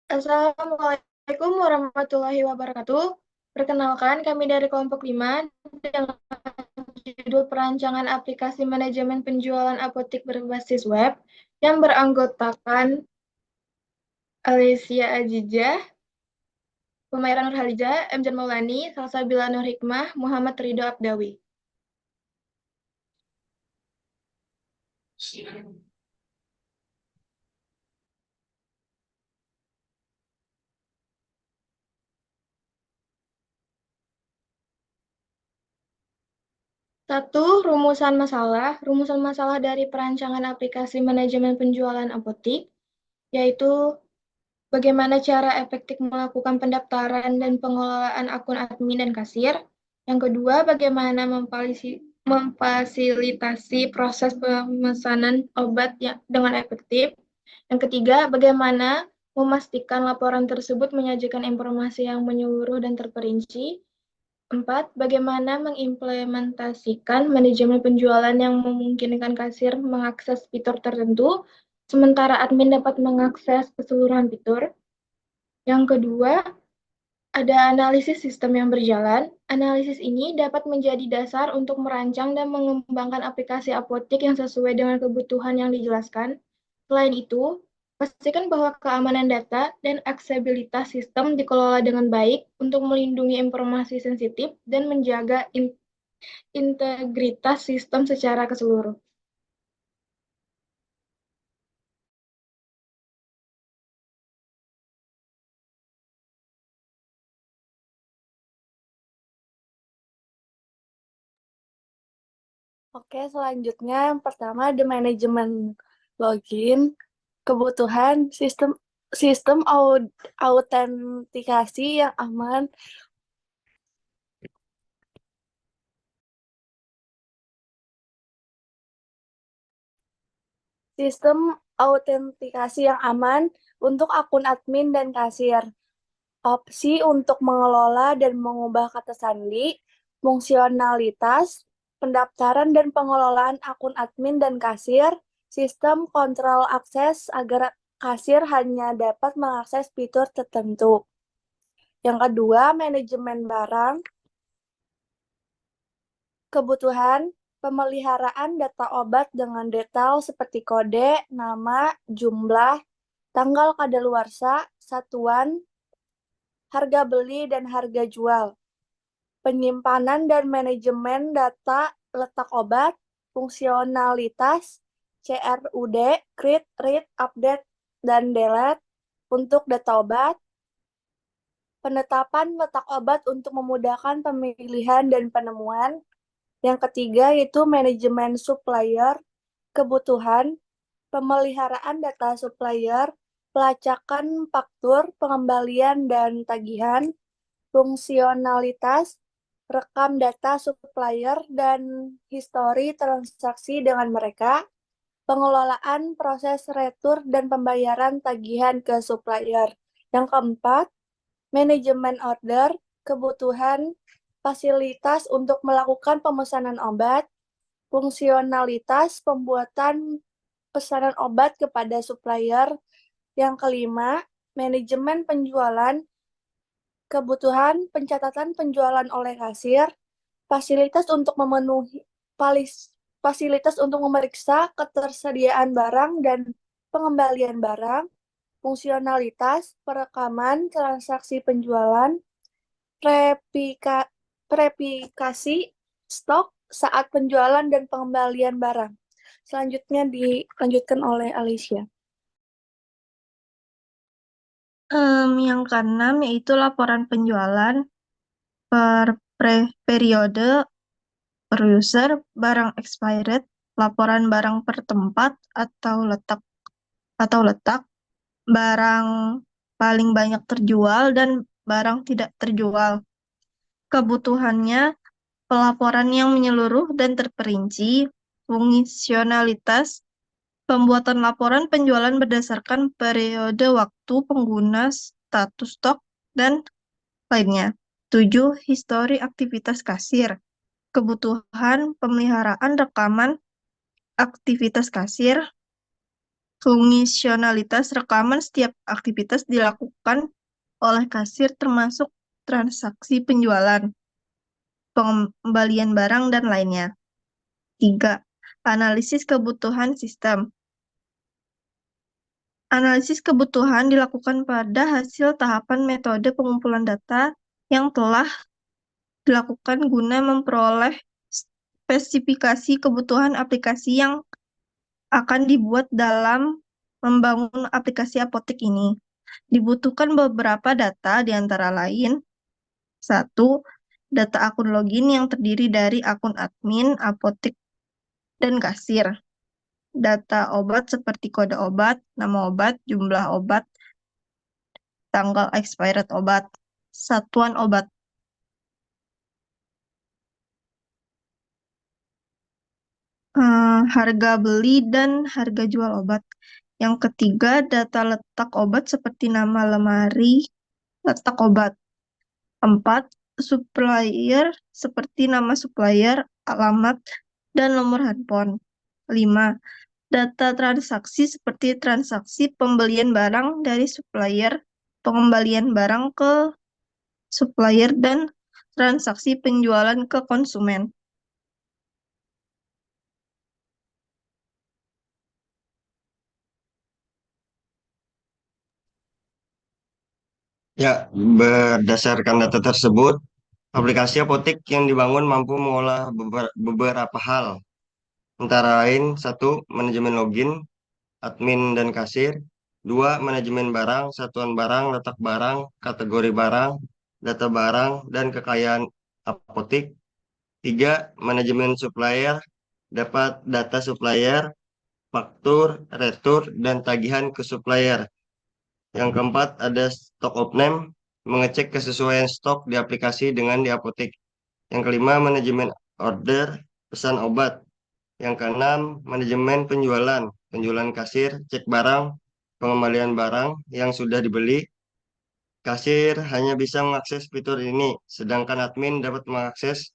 Assalamualaikum warahmatullahi wabarakatuh. Perkenalkan, kami dari kelompok 5 dengan judul perancangan aplikasi manajemen penjualan apotik berbasis web yang beranggotakan Alicia Ajijah, Humaira Nurhaliza, Emjan Maulani, Salsabila Nur Hikmah, Muhammad Ridho Abdawi. Satu, rumusan masalah. Rumusan masalah dari perancangan aplikasi manajemen penjualan apotik, yaitu bagaimana cara efektif melakukan pendaftaran dan pengelolaan akun admin dan kasir. Yang kedua, bagaimana memfasilitasi proses pemesanan obat dengan efektif. Yang ketiga, bagaimana memastikan laporan tersebut menyajikan informasi yang menyeluruh dan terperinci. Empat, bagaimana mengimplementasikan manajemen penjualan yang memungkinkan kasir mengakses fitur tertentu, sementara admin dapat mengakses keseluruhan fitur. Yang kedua, ada analisis sistem yang berjalan. Analisis ini dapat menjadi dasar untuk merancang dan mengembangkan aplikasi apotek yang sesuai dengan kebutuhan yang dijelaskan. Selain itu, pastikan bahwa keamanan data dan aksesibilitas sistem dikelola dengan baik untuk melindungi informasi sensitif dan menjaga integritas sistem secara keseluruhan. Oke, selanjutnya yang pertama ada manajemen login, kebutuhan sistem sistem autentikasi yang aman, sistem autentikasi yang aman untuk akun admin dan kasir, opsi untuk mengelola dan mengubah kata sandi, fungsionalitas, pendaftaran dan pengelolaan akun admin dan kasir, sistem kontrol akses agar kasir hanya dapat mengakses fitur tertentu. Yang kedua, manajemen barang, kebutuhan, pemeliharaan data obat dengan detail seperti kode, nama, jumlah, tanggal kadaluarsa, satuan, harga beli dan harga jual. Penyimpanan dan manajemen data letak obat, fungsionalitas, CRUD, create, read, update, dan delete untuk data obat, penetapan letak obat untuk memudahkan pemilihan dan penemuan. Yang ketiga yaitu manajemen supplier, kebutuhan, pemeliharaan data supplier, pelacakan faktur, pengembalian dan tagihan, fungsionalitas, rekam data supplier dan histori transaksi dengan mereka, pengelolaan proses retur dan pembayaran tagihan ke supplier. Yang keempat, manajemen order, kebutuhan, fasilitas untuk melakukan pemesanan obat, fungsionalitas pembuatan pesanan obat kepada supplier. Yang kelima, manajemen penjualan, kebutuhan pencatatan penjualan oleh kasir, fasilitas untuk memenuhi fasilitas untuk memeriksa ketersediaan barang dan pengembalian barang, fungsionalitas perekaman transaksi penjualan, replikasi stok saat penjualan dan pengembalian barang. Selanjutnya dilanjutkan oleh Alicia. Yang keenam yaitu laporan penjualan per periode, per user, barang expired, laporan barang per tempat atau letak, barang paling banyak terjual dan barang tidak terjual. Kebutuhannya, pelaporan yang menyeluruh dan terperinci, fungsionalitas, pembuatan laporan penjualan berdasarkan periode waktu pengguna, status stok, dan lainnya. 7. Histori aktivitas kasir. kebutuhan pemeliharaan rekaman aktivitas kasir, fungsionalitas rekaman setiap aktivitas dilakukan oleh kasir termasuk transaksi penjualan, pengembalian barang, dan lainnya. 3. Analisis kebutuhan sistem. Analisis kebutuhan dilakukan pada hasil tahapan metode pengumpulan data yang telah dilakukan guna memperoleh spesifikasi kebutuhan aplikasi yang akan dibuat dalam membangun aplikasi apotek ini. Dibutuhkan beberapa data, di antara lain: 1. Data akun login yang terdiri dari akun admin, apotek, dan kasir. Data obat seperti kode obat, nama obat, jumlah obat, tanggal expired obat, satuan obat. Harga beli dan harga jual obat. Yang ketiga, data letak obat seperti nama lemari, letak obat. 4. Supplier seperti nama supplier, alamat, dan nomor handphone. 5. Data transaksi seperti transaksi pembelian barang dari supplier, pengembalian barang ke supplier, dan transaksi penjualan ke konsumen. Ya, berdasarkan data tersebut, aplikasi apotek yang dibangun mampu mengolah beberapa hal, antara lain: 1. Manajemen login, admin dan kasir; 2. Manajemen barang, satuan barang, letak barang, kategori barang, data barang, dan kekayaan apotek; 3. Manajemen supplier, dapat data supplier, faktur, retur, dan tagihan ke supplier. Yang keempat, ada stock of name, mengecek kesesuaian stok di aplikasi dengan di apotek. Yang kelima, manajemen order, pesan obat. Yang keenam, manajemen penjualan, penjualan kasir, cek barang, pengembalian barang yang sudah dibeli. Kasir hanya bisa mengakses fitur ini, sedangkan admin dapat mengakses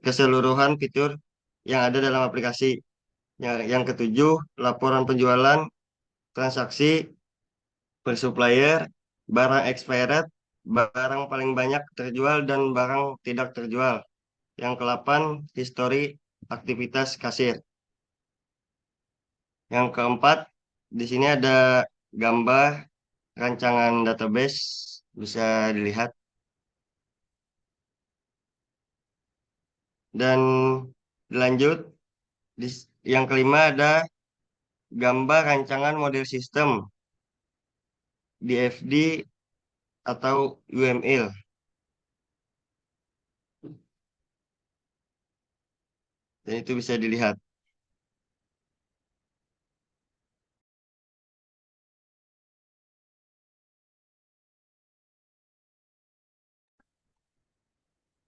keseluruhan fitur yang ada dalam aplikasi. Yang ketujuh, laporan penjualan, transaksi per supplier, barang expired, barang paling banyak terjual dan barang tidak terjual. Yang ke-8, histori aktivitas kasir. Yang keempat, di sini ada gambar rancangan database, bisa dilihat. Dan dilanjut, yang kelima ada gambar rancangan model sistem, DFD atau UML. Dan itu bisa dilihat.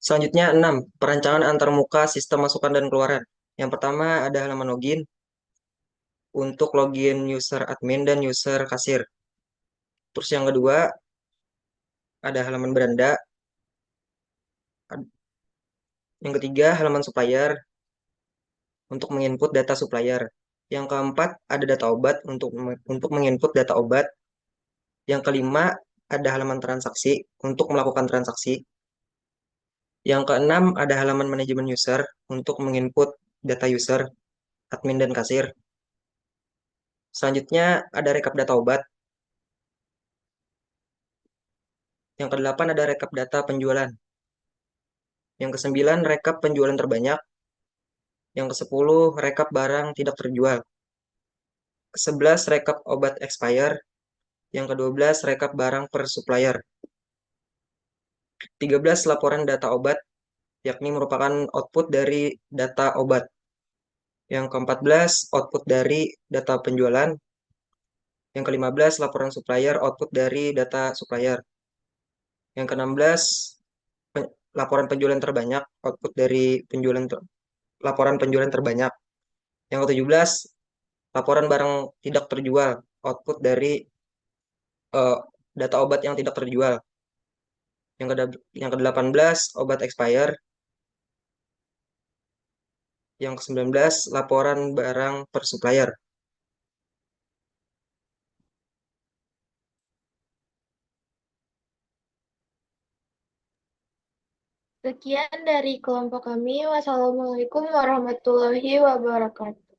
Selanjutnya 6. Perancangan antarmuka sistem masukan dan keluaran. Yang pertama ada halaman login untuk login user admin dan user kasir. Terus yang kedua ada halaman beranda. Yang ketiga halaman supplier untuk menginput data supplier. Yang keempat ada data obat untuk menginput data obat. Yang kelima ada halaman transaksi untuk melakukan transaksi. Yang keenam ada halaman manajemen user untuk menginput data user, admin, dan kasir. Selanjutnya ada rekap data obat. Yang kedelapan ada rekap data penjualan. Yang kesembilan rekap penjualan terbanyak. Yang kesepuluh rekap barang tidak terjual. Ke-11 rekap obat expire. Yang ke-12 rekap barang per supplier. 13 laporan data obat, yakni merupakan output dari data obat. Yang ke-14 output dari data penjualan. Yang ke-15 laporan supplier, output dari data supplier. Yang ke-16 laporan penjualan terbanyak, output dari laporan penjualan terbanyak. Yang ke-17 laporan barang tidak terjual, output dari data obat yang tidak terjual. Yang ke-18 obat expire. Yang ke-19, laporan barang per supplier. Sekian dari kelompok kami. Wassalamualaikum warahmatullahi wabarakatuh.